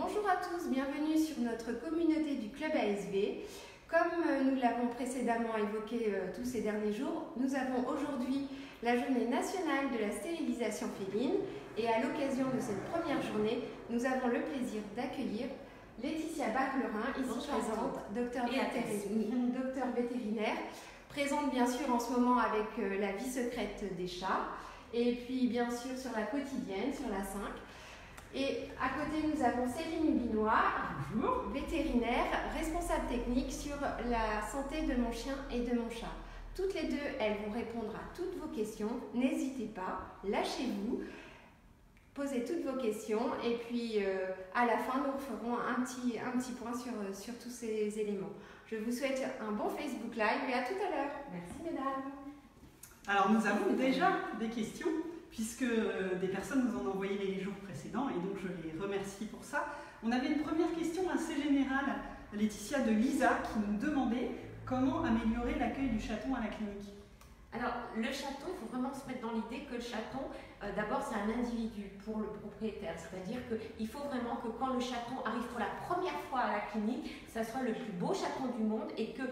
Bonjour à tous, bienvenue sur notre communauté du Club ASV. Comme nous l'avons précédemment évoqué tous ces derniers jours, nous avons aujourd'hui la journée nationale de la stérilisation féline et à l'occasion de cette première journée, nous avons le plaisir d'accueillir Laetitia Baclerin, ici présente, docteur vétérinaire, présente bien sûr en ce moment avec la vie secrète des chats et puis bien sûr sur la quotidienne, sur la 5. Et à côté, nous avons Céline Binois, vétérinaire, responsable technique sur la santé de mon chien et de mon chat. Toutes les deux, elles vont répondre à toutes vos questions. N'hésitez pas, lâchez-vous, posez toutes vos questions et puis à la fin, nous ferons un petit point sur tous ces éléments. Je vous souhaite un bon Facebook Live et à tout à l'heure. Merci mesdames. Alors nous avons déjà des questions, puisque des personnes nous en ont envoyé les jours précédents, et donc je les remercie pour ça. On avait une première question assez générale, Laetitia, de Lisa, qui nous demandait comment améliorer l'accueil du chaton à la clinique. Alors, le chaton, il faut vraiment se mettre dans l'idée que le chaton, d'abord, c'est un individu pour le propriétaire. C'est-à-dire qu'il faut vraiment que quand le chaton arrive pour la première fois à la clinique, ça soit le plus beau chaton du monde et que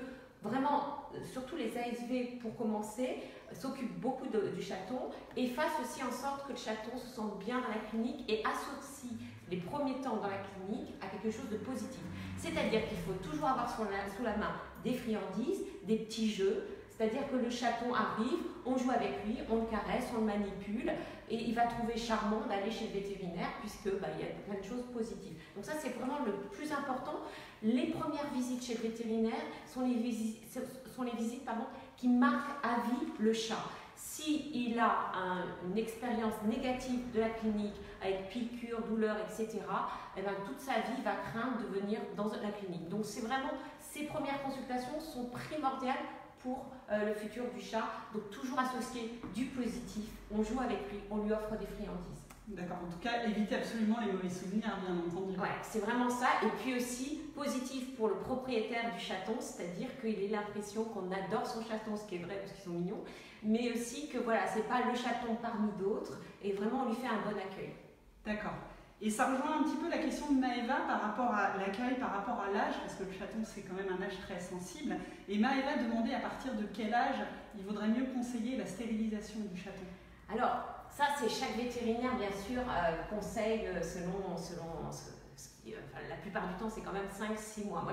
vraiment, surtout les ASV, pour commencer, s'occupent beaucoup du chaton et fassent aussi en sorte que le chaton se sente bien dans la clinique et associe les premiers temps dans la clinique à quelque chose de positif. C'est-à-dire qu'il faut toujours avoir sous la main des friandises, des petits jeux, c'est-à-dire que le chaton arrive, on joue avec lui, on le caresse, on le manipule et il va trouver charmant d'aller chez le vétérinaire puisque il y a plein de choses positives. Donc ça, c'est vraiment le plus important. Les premières visites chez le vétérinaire sont les visites qui marquent à vie le chat. S'il a une expérience négative de la clinique avec piqûres, douleurs, etc., toute sa vie va craindre de venir dans la clinique. Donc c'est vraiment, ces premières consultations sont primordiales pour le futur du chat. Donc toujours associer du positif, on joue avec lui, on lui offre des friandises. D'accord, en tout cas, évitez absolument les mauvais souvenirs, bien entendu. Ouais, c'est vraiment ça. Et puis aussi, positif pour le propriétaire du chaton, c'est-à-dire qu'il ait l'impression qu'on adore son chaton, ce qui est vrai parce qu'ils sont mignons, mais aussi que voilà, c'est pas le chaton parmi d'autres, et vraiment on lui fait un bon accueil. D'accord. Et ça rejoint un petit peu la question de Maëva par rapport à l'accueil, par rapport à l'âge, parce que le chaton c'est quand même un âge très sensible. Et Maëva demandait à partir de quel âge il vaudrait mieux conseiller la stérilisation du chaton. Alors, ça c'est chaque vétérinaire bien sûr conseille selon la plupart du temps c'est quand même 5-6 mois. Moi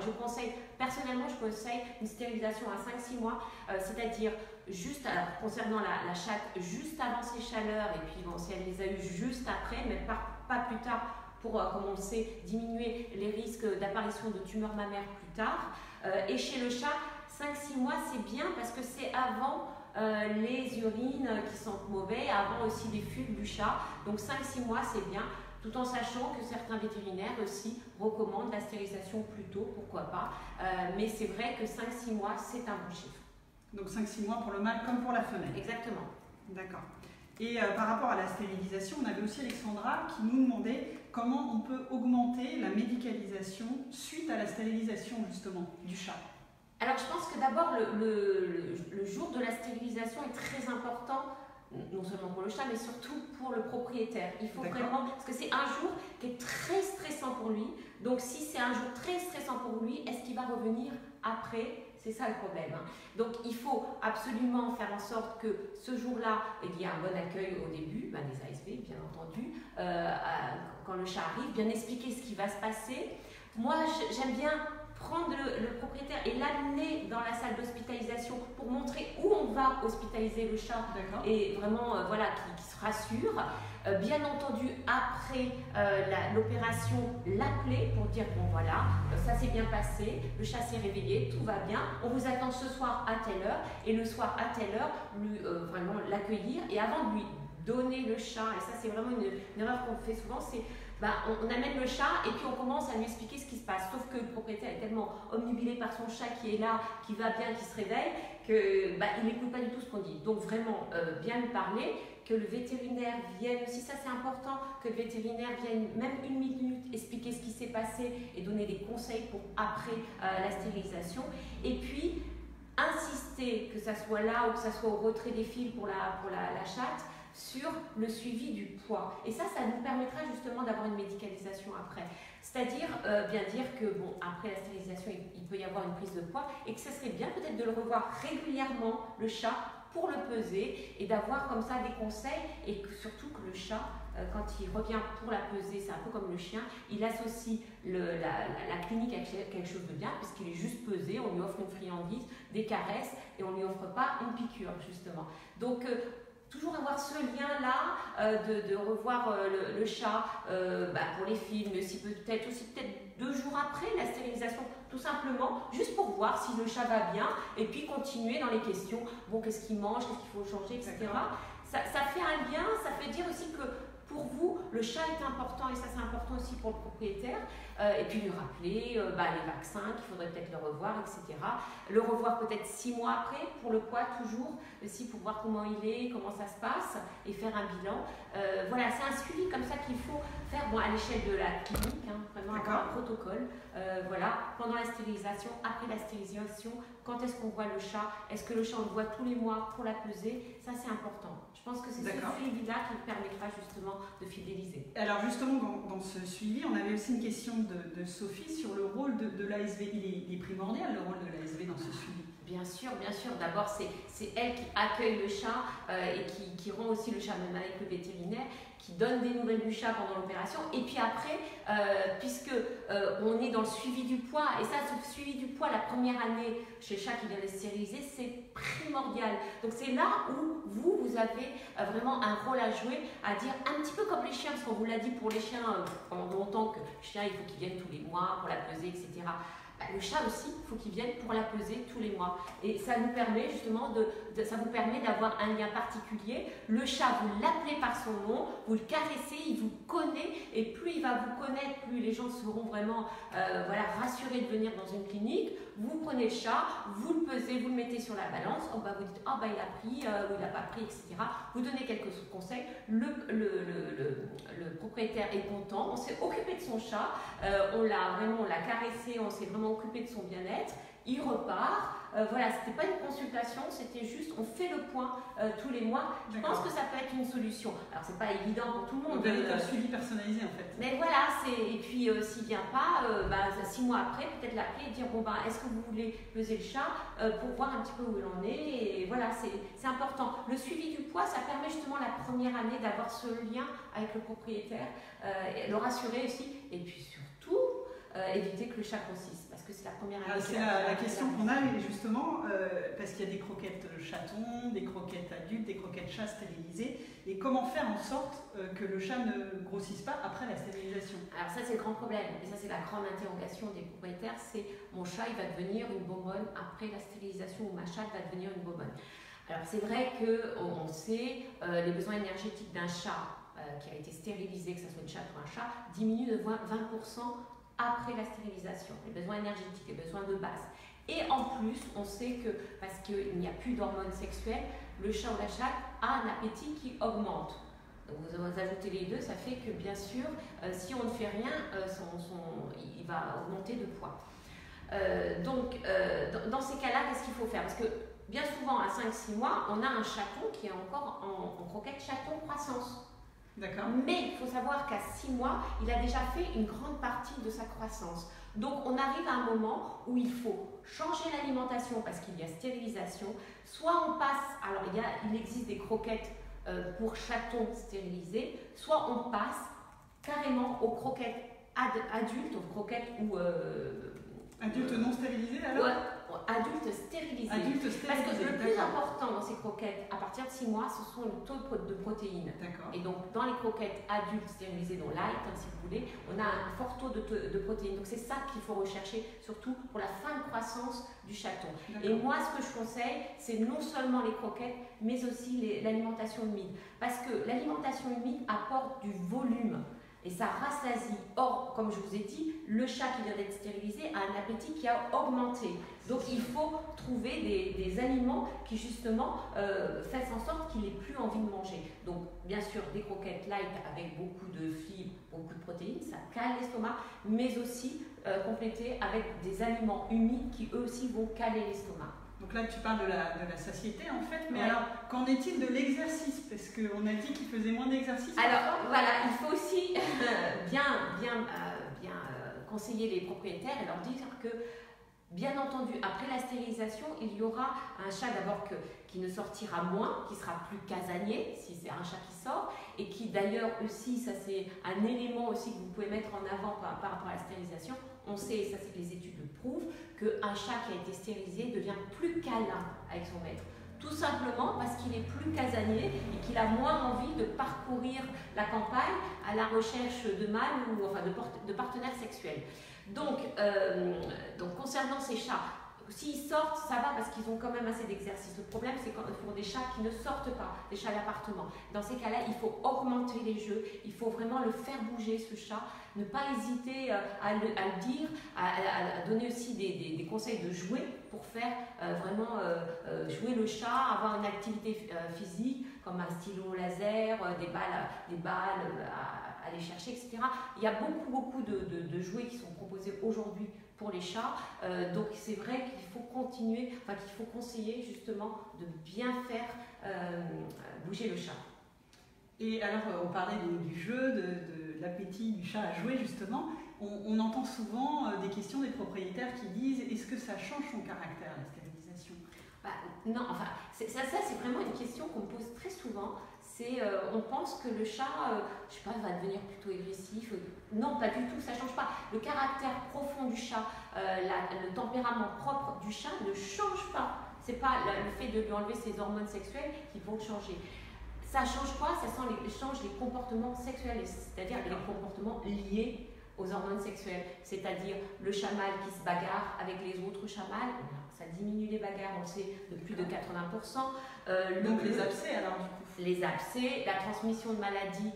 personnellement je conseille une stérilisation à 5-6 mois, c'est-à-dire juste, concernant la chatte, juste avant ses chaleurs et puis bon, si elle les a eues juste après, mais pas plus tard pour, comme on le sait, diminuer les risques d'apparition de tumeurs mammaires plus tard. Et chez le chat, 5-6 mois c'est bien parce que c'est avant les urines qui sentent mauvais, avant aussi les fugues du chat. Donc 5-6 mois c'est bien, tout en sachant que certains vétérinaires aussi recommandent la stérilisation plus tôt, pourquoi pas. Mais c'est vrai que 5-6 mois c'est un bon chiffre. Donc 5-6 mois pour le mâle comme pour la femelle. Exactement. D'accord. Et par rapport à la stérilisation, on avait aussi Alexandra qui nous demandait comment on peut augmenter la médicalisation suite à la stérilisation justement du chat. Alors je pense que d'abord le jour de la stérilisation est très important, non seulement pour le chat mais surtout pour le propriétaire. Il faut vraiment, parce que c'est un jour qui est très stressant pour lui, donc si c'est un jour très stressant pour lui, est-ce qu'il va revenir après? C'est ça le problème. Donc il faut absolument faire en sorte que ce jour-là, il y ait un bon accueil au début, des ASV bien entendu, quand le chat arrive, bien expliquer ce qui va se passer. Moi j'aime bien prendre le propriétaire et l'amener dans la salle d'hospitalisation pour montrer où on va hospitaliser le chat et vraiment qu'il se rassure. Bien entendu, après l'opération, l'appeler pour dire bon voilà, ça s'est bien passé, le chat s'est réveillé, tout va bien, on vous attend ce soir à telle heure et le soir à telle heure, vraiment l'accueillir et avant de lui donner le chat, et ça c'est vraiment une erreur qu'on fait souvent, c'est on amène le chat et puis on commence à lui expliquer ce qui se passe. Sauf que le propriétaire est tellement omnubilé par son chat qui est là, qui va bien, qui se réveille, qu'il n'écoute pas du tout ce qu'on dit. Donc vraiment, bien lui parler, que le vétérinaire vienne aussi, ça c'est important, que le vétérinaire vienne même 1 minute expliquer ce qui s'est passé et donner des conseils pour après la stérilisation. Et puis, insister, que ça soit là ou que ça soit au retrait des fils pour la chatte, sur le suivi du poids. Et ça nous permettra justement d'avoir une médicalisation après. C'est-à-dire bien dire que, bon, après la stérilisation, il peut y avoir une prise de poids et que ce serait bien peut-être de le revoir régulièrement, le chat, pour le peser et d'avoir comme ça des conseils et surtout que le chat, quand il revient pour la peser, c'est un peu comme le chien, il associe la clinique à quelque chose de bien puisqu'il est juste pesé, on lui offre une friandise, des caresses et on ne lui offre pas une piqûre justement. Donc toujours avoir ce lien-là de revoir le chat pour les filles, mais aussi peut-être 2 jours après la stérilisation, tout simplement, juste pour voir si le chat va bien et puis continuer dans les questions, bon, qu'est-ce qu'il mange, qu'est-ce qu'il faut changer, etc. Ça fait un lien, ça fait dire aussi que pour vous, le chat est important et ça c'est important aussi pour le propriétaire. Et puis lui rappeler les vaccins, qu'il faudrait peut-être le revoir, etc. Le revoir peut-être 6 mois après pour le poids toujours, aussi pour voir comment il est, comment ça se passe et faire un bilan. Voilà, c'est un suivi comme ça qu'il faut faire à l'échelle de la clinique, vraiment avoir un protocole. Voilà, pendant la stérilisation, après la stérilisation, quand est-ce qu'on voit le chat? Est-ce que le chat on le voit tous les mois pour la peser? Ça c'est important. Je pense que c'est ce suivi-là qui permettra justement de fidéliser. Alors justement, dans ce suivi, on avait aussi une question de Sophie sur le rôle de l'ASV. Il est primordial le rôle de l'ASV dans ce suivi. Bien sûr. D'abord, c'est elle qui accueille le chat et qui rend aussi le chat, même avec le vétérinaire, qui donne des nouvelles du chat pendant l'opération. Et puis après, puisque on est dans le suivi du poids, et ça, ce suivi du poids, la première année chez le chat qui vient d'être stérilisé, c'est primordial. Donc c'est là où vous avez vraiment un rôle à jouer, à dire un petit peu comme les chiens, parce qu'on vous l'a dit pour les chiens pendant longtemps que le chien, il faut qu'il vienne tous les mois pour la peser, etc. Le chat aussi, il faut qu'il vienne pour la peser tous les mois. Et ça nous permet justement ça vous permet d'avoir un lien particulier. Le chat, vous l'appelez par son nom, vous le caressez, il vous connaît, et plus il va vous connaître, plus les gens seront vraiment rassurés de venir dans une clinique. Vous prenez le chat, vous le pesez, vous le mettez sur la balance, vous dites il a pris ou il n'a pas pris, etc. Vous donnez quelques conseils, le propriétaire est content, on s'est occupé de son chat, on l'a caressé, on s'est vraiment occupé de son bien-être, il repart. C'était pas une consultation, c'était juste on fait le point tous les mois. Je pense que ça peut être une solution. Alors c'est pas évident pour tout le monde. Un suivi personnalisé en fait. Mais voilà, et puis s'il vient pas, 6 mois après, peut-être l'appeler et dire est-ce que vous voulez peser le chat pour voir un petit peu où il en est. Et voilà, c'est important. Le suivi du poids, ça permet justement la première année d'avoir ce lien avec le propriétaire, le rassurer aussi, et puis surtout éviter que le chat grossisse. C'est la première année. C'est la question qu'on a justement, parce qu'il y a des croquettes chatons, des croquettes adultes, des croquettes chats stérilisées. Et comment faire en sorte que le chat ne grossisse pas après la stérilisation? Alors ça c'est le grand problème, et ça c'est la grande interrogation des propriétaires, c'est mon chat il va devenir une bonbonne après la stérilisation, ou ma chatte va devenir une bonbonne. Alors c'est vrai qu'on sait les besoins énergétiques d'un chat qui a été stérilisé, que ce soit une chatte ou un chat, diminuent de 20% après la stérilisation, les besoins énergétiques, les besoins de base. Et en plus, on sait que, parce qu'il n'y a plus d'hormones sexuelles, le chat ou la chatte a un appétit qui augmente. Donc vous ajoutez les deux, ça fait que bien sûr, si on ne fait rien, il va augmenter de poids. Dans ces cas-là, qu'est-ce qu'il faut faire? Parce que bien souvent, à 5-6 mois, on a un chaton qui est encore en croquette chaton croissance. Mais il faut savoir qu'à 6 mois, il a déjà fait une grande partie de sa croissance. Donc on arrive à un moment où il faut changer l'alimentation parce qu'il y a stérilisation. Soit on passe, alors il existe des croquettes pour chatons stérilisés, soit on passe carrément aux croquettes adultes, aux croquettes ou... adultes non stérilisés alors? Adultes stérilisés. Parce que le plus important dans ces croquettes, à partir de 6 mois, ce sont le taux de protéines. Et donc, dans les croquettes adultes stérilisées, dont light, si vous voulez, on a un fort taux de protéines. Donc, c'est ça qu'il faut rechercher, surtout pour la fin de croissance du chaton. Et moi, ce que je conseille, c'est non seulement les croquettes, mais aussi l'alimentation humide. Parce que l'alimentation humide apporte du volume. Et ça rassasie. Or, comme je vous ai dit, le chat qui vient d'être stérilisé a un appétit qui a augmenté. Donc il faut trouver des aliments qui justement fassent en sorte qu'il n'ait plus envie de manger. Donc bien sûr des croquettes light avec beaucoup de fibres, beaucoup de protéines, ça cale l'estomac, mais aussi compléter avec des aliments humides qui eux aussi vont caler l'estomac. Donc là, tu parles de la satiété en fait, mais alors, qu'en est-il de l'exercice? Parce qu'on a dit qu'il faisait moins d'exercice. Alors voilà, il faut aussi bien conseiller les propriétaires et leur dire que, bien entendu, après la stérilisation, il y aura un chat d'abord qui ne sortira moins, qui sera plus casanier, si c'est un chat qui sort, et qui d'ailleurs aussi, ça c'est un élément aussi que vous pouvez mettre en avant par rapport à la stérilisation. On sait, et ça c'est que les études le prouvent, qu'un chat qui a été stérilisé devient plus câlin avec son maître. Tout simplement parce qu'il est plus casanier et qu'il a moins envie de parcourir la campagne à la recherche de mâles ou enfin de partenaires sexuels. Donc concernant ces chats, s'ils sortent, ça va parce qu'ils ont quand même assez d'exercice. Le problème, c'est quand ils font des chats qui ne sortent pas, des chats d'appartement. Dans ces cas-là, il faut augmenter les jeux, il faut vraiment le faire bouger, ce chat. Ne pas hésiter à le dire, à donner aussi des conseils de jouer pour faire vraiment jouer le chat, avoir une activité physique comme un stylo laser, des balles à aller chercher, etc. Il y a beaucoup de jouets qui sont proposés aujourd'hui pour les chats, donc c'est vrai qu'il faut continuer, enfin qu'il faut conseiller justement de bien faire bouger le chat. Et alors, on parlait du jeu, de l'appétit du chat à jouer, justement. On entend souvent des questions des propriétaires qui disent « Est-ce que ça change son caractère, la stérilisation ?» Non, enfin, ça c'est vraiment une question qu'on me pose très souvent. On pense que le chat, je sais pas, va devenir plutôt agressif. Non, pas du tout, ça ne change pas. Le caractère profond du chat, le tempérament propre du chat ne change pas. Ce n'est pas le fait de lui enlever ses hormones sexuelles qui vont changer. Ça change quoi? Ça change les comportements sexuels, c'est-à-dire les comportements liés aux hormones sexuelles, c'est-à-dire le chat mâle qui se bagarre avec les autres chats mâles, ça diminue les bagarres, on le sait, de plus de 80%. Donc les abcès alors du coup? Les abcès, la transmission de maladies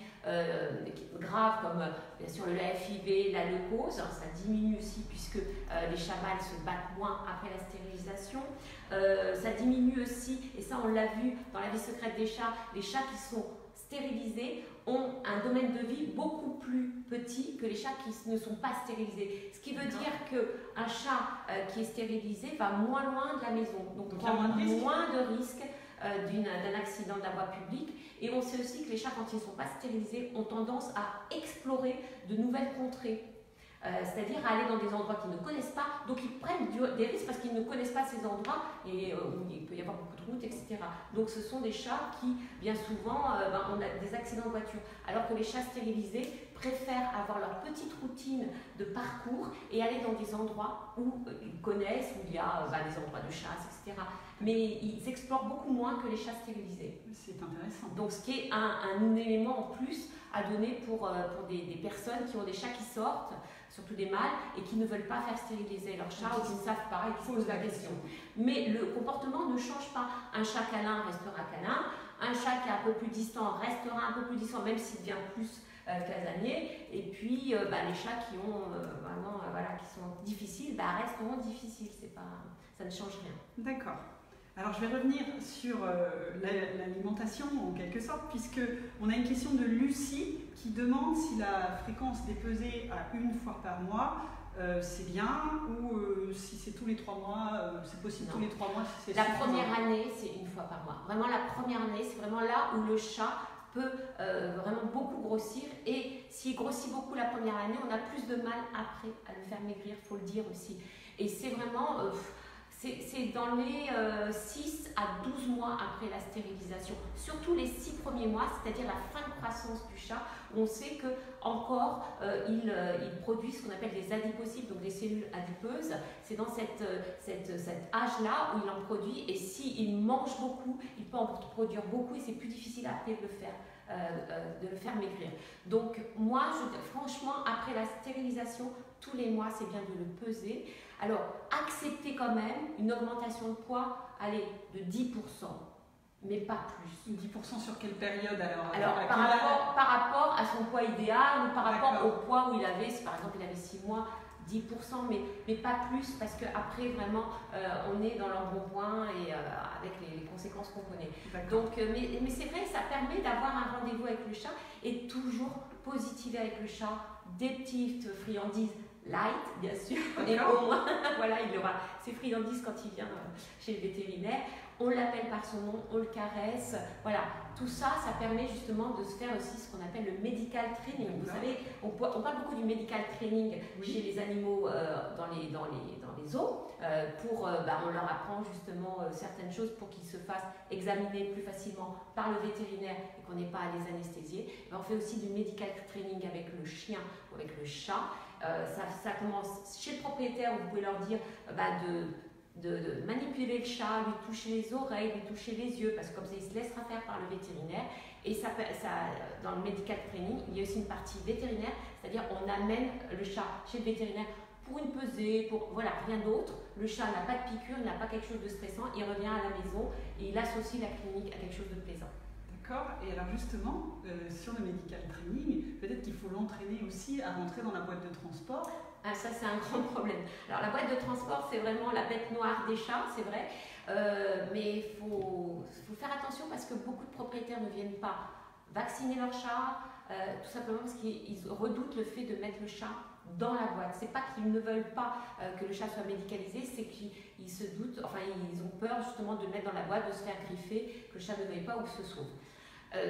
graves comme bien sûr le FIV, la leucose, ça diminue aussi puisque les chats mâles se battent moins après la stérilisation. Ça diminue aussi, et ça on l'a vu dans la vie secrète des chats, les chats qui sont stérilisés ont un domaine de vie beaucoup plus petit que les chats qui ne sont pas stérilisés. Ce qui veut dire qu'un chat qui est stérilisé va moins loin de la maison, donc prend moins de risques d'un accident de la voie publique. Et on sait aussi que les chats, quand ils ne sont pas stérilisés, ont tendance à explorer de nouvelles contrées. C'est-à-dire à aller dans des endroits qu'ils ne connaissent pas, donc ils prennent des risques parce qu'ils ne connaissent pas ces endroits et où il peut y avoir beaucoup de routes, etc. Donc ce sont des chats qui, bien souvent, on a des accidents de voiture, alors que les chats stérilisés préfèrent avoir leur petite routine de parcours et aller dans des endroits où ils connaissent, où il y a des endroits de chasse, etc. Mais ils explorent beaucoup moins que les chats stérilisés. C'est intéressant. Donc ce qui est un élément en plus à donner pour des personnes qui ont des chats qui sortent, surtout des mâles, et qui ne veulent pas faire stériliser leur chat ou qui ne savent pas et qui se posent la question. Mais le comportement ne change pas. Un chat câlin restera câlin, un chat qui est un peu plus distant restera un peu plus distant, même s'il devient plus casanier, et puis les chats qui ont qui sont difficiles resteront difficiles, ça ne change rien. D'accord. Alors je vais revenir sur l'alimentation en quelque sorte, puisque on a une question de Lucie qui demande si la fréquence des pesées à une fois par mois c'est bien, ou si c'est tous les 3 mois, c'est possible tous les 3 mois. Si c'est la première année, c'est une fois par mois. Vraiment la première année, c'est vraiment là où le chat peut vraiment beaucoup grossir, et s'il grossit beaucoup la première année, on a plus de mal après à le faire maigrir, il faut le dire aussi. Et c'est vraiment... c'est dans les 6 à 12 mois après la stérilisation, surtout les 6 premiers mois, c'est-à-dire la fin de croissance du chat, où on sait qu'encore il produit ce qu'on appelle des adipocytes, donc des cellules adipeuses. C'est dans cet âge-là où il en produit, et s'il mange beaucoup, il peut en produire beaucoup, et c'est plus difficile après de le faire maigrir. Donc moi, franchement, après la stérilisation, tous les mois, c'est bien de le peser. Alors, acceptez quand même une augmentation de poids, allez, de 10%, mais pas plus. 10% sur quelle période alors? Alors, par rapport à son poids idéal, ou par rapport au poids où il avait, si par exemple il avait 6 mois, 10%, mais pas plus, parce qu'après, vraiment, on est dans l'embonpoint et avec les conséquences qu'on connaît. Donc, mais c'est vrai, ça permet d'avoir un rendez-vous avec le chat et toujours positiver avec le chat, des petites friandises light, bien sûr, et au moins, voilà, il aura ses friandises quand il vient chez le vétérinaire. On l'appelle par son nom, on le caresse, voilà. Tout ça, ça permet justement de se faire aussi ce qu'on appelle le medical training. Vous savez, on parle beaucoup du medical training chez les animaux dans les zoos. On leur apprend justement certaines choses pour qu'ils se fassent examiner plus facilement par le vétérinaire et qu'on n'ait pas à les anesthésier. On fait aussi du medical training avec le chien ou avec le chat. Ça commence chez le propriétaire où vous pouvez leur dire de manipuler le chat, lui toucher les oreilles, lui toucher les yeux, parce que comme ça il se laissera faire par le vétérinaire. Et ça, dans le medical training, il y a aussi une partie vétérinaire, c'est-à-dire on amène le chat chez le vétérinaire pour une pesée, voilà, rien d'autre. Le chat n'a pas de piqûre, il n'a pas quelque chose de stressant, il revient à la maison et il associe la clinique à quelque chose de plaisant. D'accord. Et alors justement, sur le medical training, peut-être qu'il faut l'entraîner aussi à rentrer dans la boîte de transport. Ah, ça, c'est un grand problème. Alors, la boîte de transport, c'est vraiment la bête noire des chats, c'est vrai. Mais il faut faire attention parce que beaucoup de propriétaires ne viennent pas vacciner leur chat, tout simplement parce qu'ils redoutent le fait de mettre le chat dans la boîte. C'est pas qu'ils ne veulent pas que le chat soit médicalisé, c'est qu'ils se doutent, enfin, ils ont peur justement de le mettre dans la boîte, de se faire griffer, que le chat ne veuille pas ou se sauve.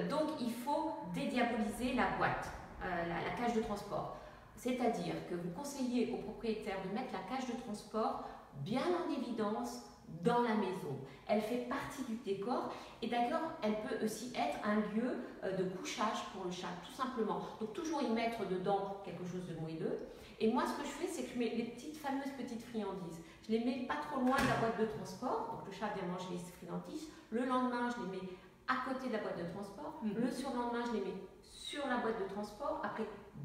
Donc, il faut dédiaboliser la boîte, la cage de transport. C'est-à-dire que vous conseillez aux propriétaires de mettre la cage de transport bien en évidence dans la maison. Elle fait partie du décor et d'ailleurs, elle peut aussi être un lieu de couchage pour le chat, tout simplement. Donc toujours y mettre dedans quelque chose de moelleux. Et moi, ce que je fais, c'est que je mets les fameuses petites friandises. Je les mets pas trop loin de la boîte de transport, donc le chat vient manger les friandises. Le lendemain, je les mets à côté de la boîte de transport. Le surlendemain, je les mets sur la boîte de transport. Après,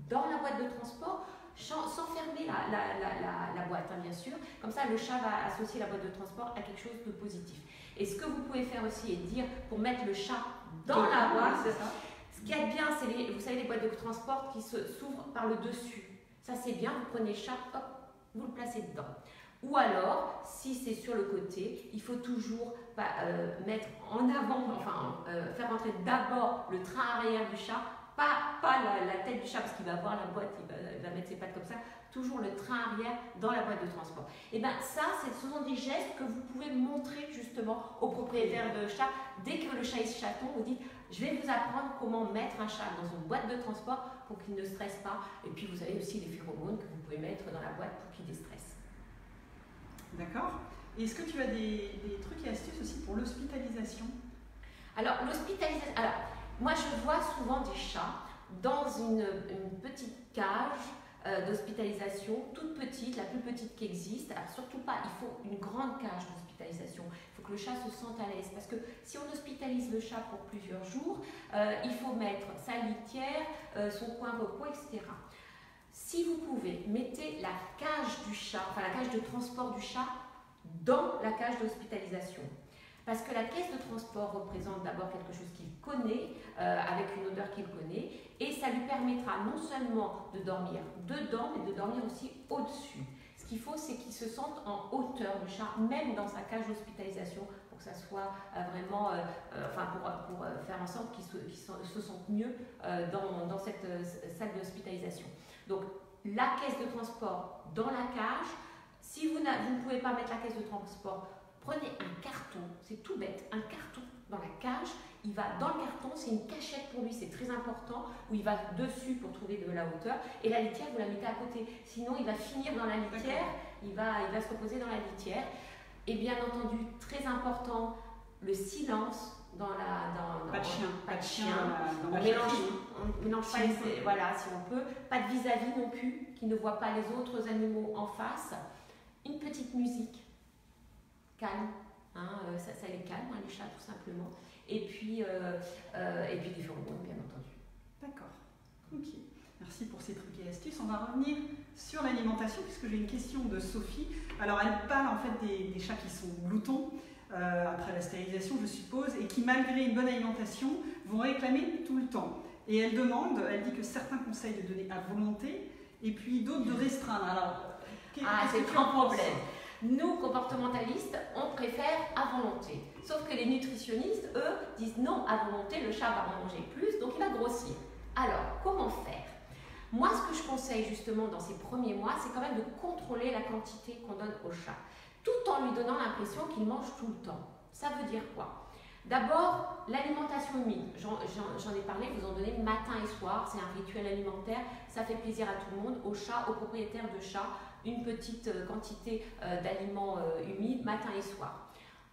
dans la boîte de transport, sans fermer la boîte, hein, bien sûr. Comme ça, le chat va associer la boîte de transport à quelque chose de positif. Et ce que vous pouvez faire aussi, est dire, pour mettre le chat dans la boîte, ce qui est bien, c'est vous savez, les boîtes de transport qui s'ouvrent par le dessus. Ça, c'est bien. Vous prenez le chat, hop, vous le placez dedans. Ou alors, si c'est sur le côté, il faut toujours mettre en avant, faire entrer d'abord le train arrière du chat, pas la tête du chat parce qu'il va voir la boîte, il va mettre ses pattes comme ça, toujours le train arrière dans la boîte de transport. Et bien ça, ce sont des gestes que vous pouvez montrer justement aux propriétaires de chats. Dès que le chat est chaton, vous dites, je vais vous apprendre comment mettre un chat dans une boîte de transport pour qu'il ne stresse pas. Et puis vous avez aussi les phéromones que vous pouvez mettre dans la boîte pour qu'il déstresse. D'accord. Et est-ce que tu as des trucs et astuces aussi pour l'hospitalisation? Alors, l'hospitalisation... Alors, moi, je vois souvent des chats dans une petite cage d'hospitalisation, toute petite, la plus petite qui existe. Alors, surtout pas, il faut une grande cage d'hospitalisation. Il faut que le chat se sente à l'aise. Parce que si on hospitalise le chat pour plusieurs jours, il faut mettre sa litière, son coin repos, etc. Si vous pouvez, mettez la cage du chat, enfin la cage de transport du chat dans la cage d'hospitalisation. Parce que la caisse de transport représente d'abord quelque chose qu'il connaît, avec une odeur qu'il connaît, et ça lui permettra non seulement de dormir dedans, mais de dormir aussi au-dessus. Ce qu'il faut, c'est qu'il se sente en hauteur, le chat, même dans sa cage d'hospitalisation, pour que ça soit vraiment, pour faire en sorte qu'il se sente mieux dans cette salle d'hospitalisation. Donc, la caisse de transport dans la cage. Si vous ne pouvez pas mettre la caisse de transport, prenez un carton, c'est tout bête, un carton dans la cage, il va dans le carton, c'est une cachette pour lui, c'est très important, où il va dessus pour trouver de la hauteur, et la litière, vous la mettez à côté. Sinon, il va finir dans la litière, il va se reposer dans la litière. Et bien entendu, très important, le silence dans la... Pas de chien. On mélange pas les... Voilà, si on peut. Pas de vis-à-vis non plus, qui ne voit pas les autres animaux en face. Une petite musique calme, hein, ça les calme, hein, les chats tout simplement. Et puis des phéromones, bien entendu. D'accord, ok. Merci pour ces trucs et astuces. On va revenir sur l'alimentation puisque j'ai une question de Sophie. Alors elle parle en fait des chats qui sont gloutons après la stérilisation, je suppose, et qui malgré une bonne alimentation vont réclamer tout le temps. Et elle dit que certains conseillent de donner à volonté et puis d'autres de restreindre. Alors, c'est un problème. Nous, comportementalistes, on préfère à volonté. Sauf que les nutritionnistes, eux, disent non, à volonté, le chat va en manger plus, donc il va grossir. Alors, comment faire? Moi, ce que je conseille justement dans ces premiers mois, c'est quand même de contrôler la quantité qu'on donne au chat, tout en lui donnant l'impression qu'il mange tout le temps. Ça veut dire quoi? D'abord, l'alimentation humide. J'en ai parlé, vous en donnez matin et soir, c'est un rituel alimentaire, ça fait plaisir à tout le monde, aux chats, aux propriétaires de chats, une petite quantité d'aliments humides matin et soir.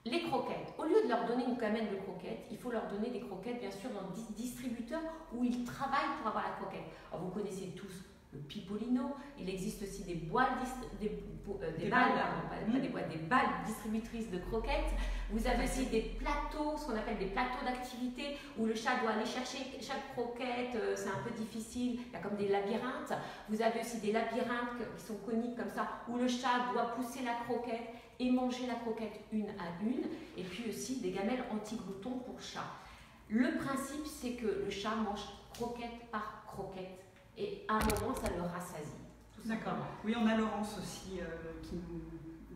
Les croquettes, au lieu de leur donner une gamelle de croquettes, il faut leur donner des croquettes bien sûr dans des distributeurs où ils travaillent pour avoir la croquette. Alors, vous connaissez tous le Pipolino, il existe aussi des balles distributrices de croquettes. Vous avez aussi des plateaux, ce qu'on appelle des plateaux d'activité où le chat doit aller chercher chaque croquette, c'est un peu difficile, il y a comme des labyrinthes. Vous avez aussi des labyrinthes qui sont coniques comme ça où le chat doit pousser la croquette et manger la croquette une à une, et puis aussi des gamelles anti-glouton pour chat. Le principe, c'est que le chat mange croquette par croquette, et à un moment, ça le rassasie. D'accord. Oui, on a Laurence aussi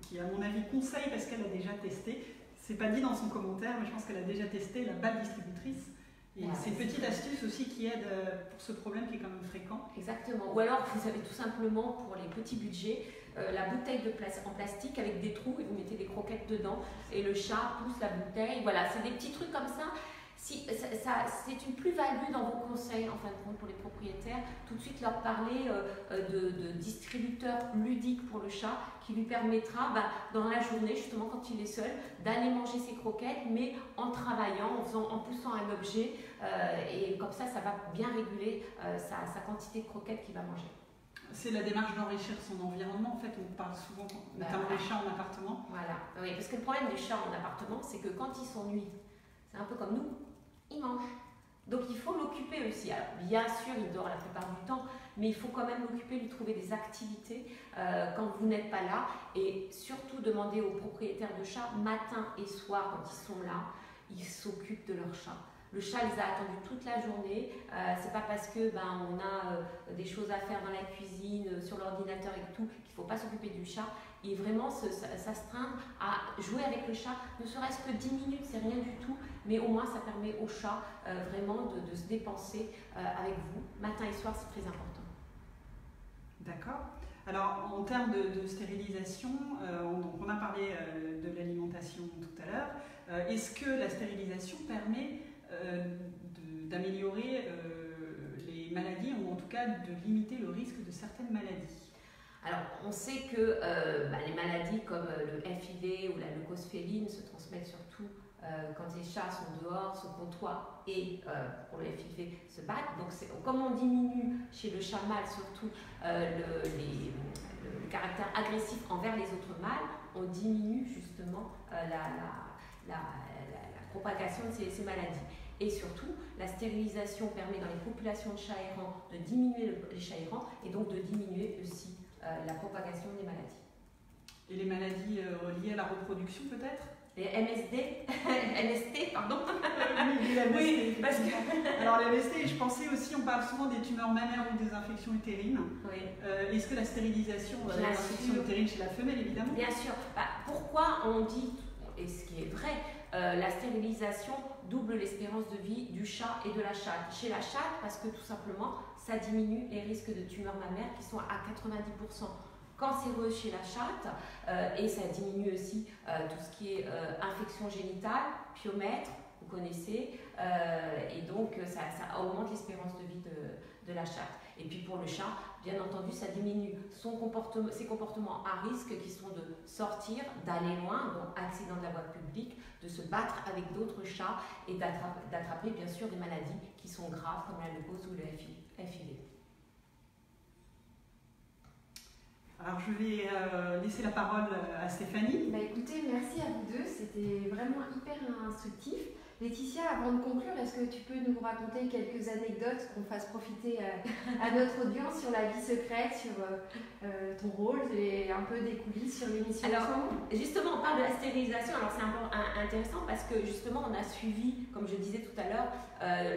qui, à mon avis, conseille parce qu'elle a déjà testé. C'est pas dit dans son commentaire, mais je pense qu'elle a déjà testé la balle distributrice. Et c'est une petite astuce aussi qui aide pour ce problème qui est quand même fréquent. Exactement. Ou alors, vous avez tout simplement, pour les petits budgets, la bouteille en plastique avec des trous et vous mettez des croquettes dedans et le chat pousse la bouteille. Voilà, c'est des petits trucs comme ça. C'est une plus-value dans vos conseils en fin de compte pour les propriétaires. Tout de suite leur parler de distributeurs ludiques pour le chat qui lui permettra dans la journée, justement quand il est seul, d'aller manger ses croquettes mais en travaillant, en poussant un objet et comme ça va bien réguler sa quantité de croquettes qu'il va manger. C'est la démarche d'enrichir son environnement, en fait, on parle souvent, notamment des chats en appartement. Voilà, oui, parce que le problème des chats en appartement, c'est que quand ils s'ennuient, c'est un peu comme nous, ils mangent. Donc il faut l'occuper aussi. Alors, bien sûr, il dort la plupart du temps, mais il faut quand même l'occuper, lui trouver des activités quand vous n'êtes pas là. Et surtout demander aux propriétaires de chats, matin et soir, quand ils sont là, ils s'occupent de leur chat. Le chat les a attendus toute la journée. C'est pas parce que on a des choses à faire dans la cuisine, sur l'ordinateur et tout, qu'il faut pas s'occuper du chat. Et vraiment s'astreindre à jouer avec le chat, ne serait-ce que 10 minutes, c'est rien du tout, mais au moins ça permet au chat vraiment de se dépenser avec vous. Matin et soir, c'est très important. D'accord. Alors, en termes de stérilisation, on a parlé de l'alimentation tout à l'heure. Est-ce que la stérilisation permet d'améliorer les maladies ou en tout cas de limiter le risque de certaines maladies? Alors, on sait que les maladies comme le FIV ou la leucose féline se transmettent surtout quand les chats sont dehors, se côtoient et pour le FIV se battent. Donc, comme on diminue chez le chat mâle surtout le caractère agressif envers les autres mâles, on diminue justement la propagation de ces maladies. Et surtout, la stérilisation permet dans les populations de chats errants de diminuer les chats errants et donc de diminuer aussi la propagation des maladies. Et les maladies liées à la reproduction peut-être? Les MST, pardon. Oui, les MST. Oui, parce que... Alors les MST, je pensais aussi, on parle souvent des tumeurs mammaires ou des infections utérines. Oui. Est-ce que la stérilisation, des infections utérines chez la femelle évidemment? Bien sûr. Pourquoi on dit, et ce qui est vrai, la stérilisation double l'espérance de vie du chat et de la chatte. Chez la chatte, parce que tout simplement, ça diminue les risques de tumeurs mammaires qui sont à 90% cancéreuses chez la chatte et ça diminue aussi tout ce qui est infection génitale, piomètre, vous connaissez, et donc ça augmente l'espérance de vie de la chatte. Et puis pour le chat, bien entendu, ça diminue ses comportements à risque qui sont de sortir, d'aller loin, donc accident de la voie publique, de se battre avec d'autres chats et d'attraper bien sûr des maladies qui sont graves comme la leucose ou le FIV. Alors je vais laisser la parole à Stéphanie. Écoutez, merci à vous deux, c'était vraiment hyper instructif. Laetitia, avant de conclure, est-ce que tu peux nous raconter quelques anecdotes qu'on fasse profiter à notre audience sur la vie secrète, sur ton rôle et un peu des coulisses sur l'émission? Alors, justement, on parle de la stérilisation. Alors, c'est intéressant parce que justement, on a suivi, comme je disais tout à l'heure,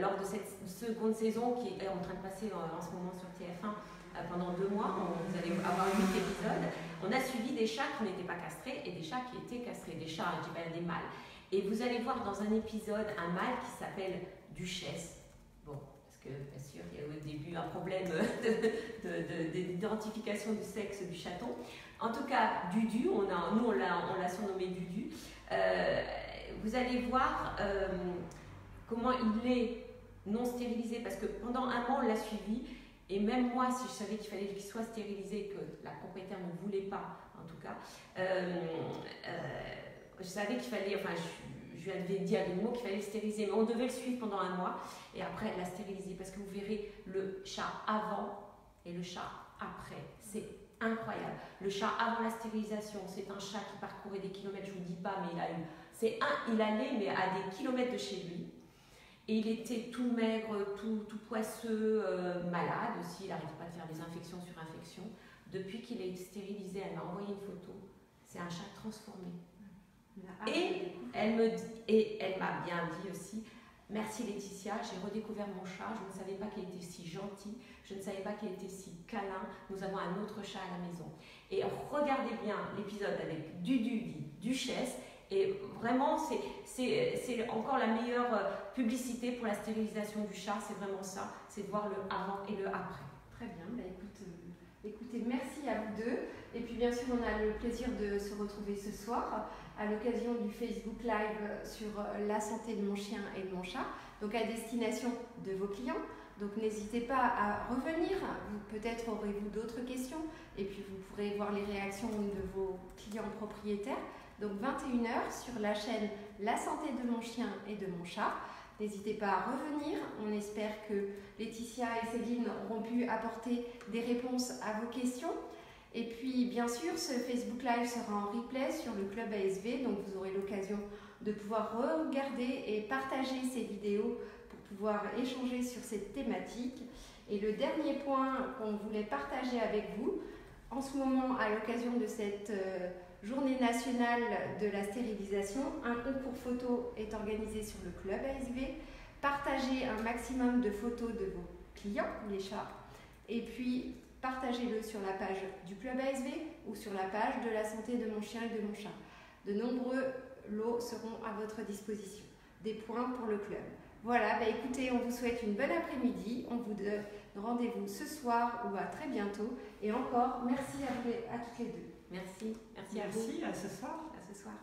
lors de cette seconde saison qui est en train de passer en ce moment sur TF1 pendant 2 mois, vous allez avoir 8 épisodes. On a suivi des chats qui n'étaient pas castrés et des chats qui étaient castrés, des chats, je dis pas des mâles. Et vous allez voir dans un épisode un mâle qui s'appelle Duchesse. Bon, parce que bien sûr, au début, eu un problème d'identification du sexe du chaton. En tout cas, Dudu, nous on l'a surnommé Dudu. Vous allez voir comment il est non stérilisé, parce que pendant un mois on l'a suivi, et même moi, si je savais qu'il fallait qu'il soit stérilisé, que la propriétaire ne voulait pas, en tout cas, je savais qu'il fallait, enfin je lui avais dit à demi-mot qu'il fallait le stériliser, mais on devait le suivre pendant un mois, et après la stériliser, parce que vous verrez le chat avant et le chat après, c'est incroyable. Le chat avant la stérilisation, c'est un chat qui parcourait des kilomètres, je ne vous dis pas, mais il allait mais à des kilomètres de chez lui. Et il était tout maigre, tout poisseux, malade aussi, il n'arrivait pas de faire des infections sur infections. Depuis qu'il est stérilisé, elle m'a envoyé une photo, c'est un chat transformé. Et elle m'a bien dit aussi, merci Laetitia, j'ai redécouvert mon chat, je ne savais pas qu'il était si gentil, je ne savais pas qu'il était si câlin, nous avons un autre chat à la maison. Et regardez bien l'épisode avec Dudu dit Duchesse, et vraiment c'est encore la meilleure publicité pour la stérilisation du chat, c'est vraiment ça, c'est de voir le avant et le après. Très bien, bah écoutez, merci à vous deux. Et puis bien sûr, on a le plaisir de se retrouver ce soir à l'occasion du Facebook Live sur la santé de mon chien et de mon chat, donc à destination de vos clients. Donc n'hésitez pas à revenir, peut-être aurez-vous d'autres questions, et puis vous pourrez voir les réactions de vos clients propriétaires. Donc 21h sur la chaîne La santé de mon chien et de mon chat. N'hésitez pas à revenir, on espère que Laetitia et Céline auront pu apporter des réponses à vos questions. Et puis bien sûr, ce Facebook Live sera en replay sur le Club ASV, donc vous aurez l'occasion de pouvoir regarder et partager ces vidéos pour pouvoir échanger sur cette thématique. Et le dernier point qu'on voulait partager avec vous, en ce moment à l'occasion de cette Journée nationale de la stérilisation, un concours photo est organisé sur le Club ASV. Partagez un maximum de photos de vos clients, les chats, et puis partagez-le sur la page du Club ASV ou sur la page de la santé de mon chien et de mon chat. De nombreux lots seront à votre disposition. Des points pour le club. Voilà, bah écoutez, on vous souhaite une bonne après-midi. On vous donne rendez-vous ce soir ou à très bientôt. Et encore, merci à toutes les deux. Merci à vous. Merci, à ce soir. À ce soir.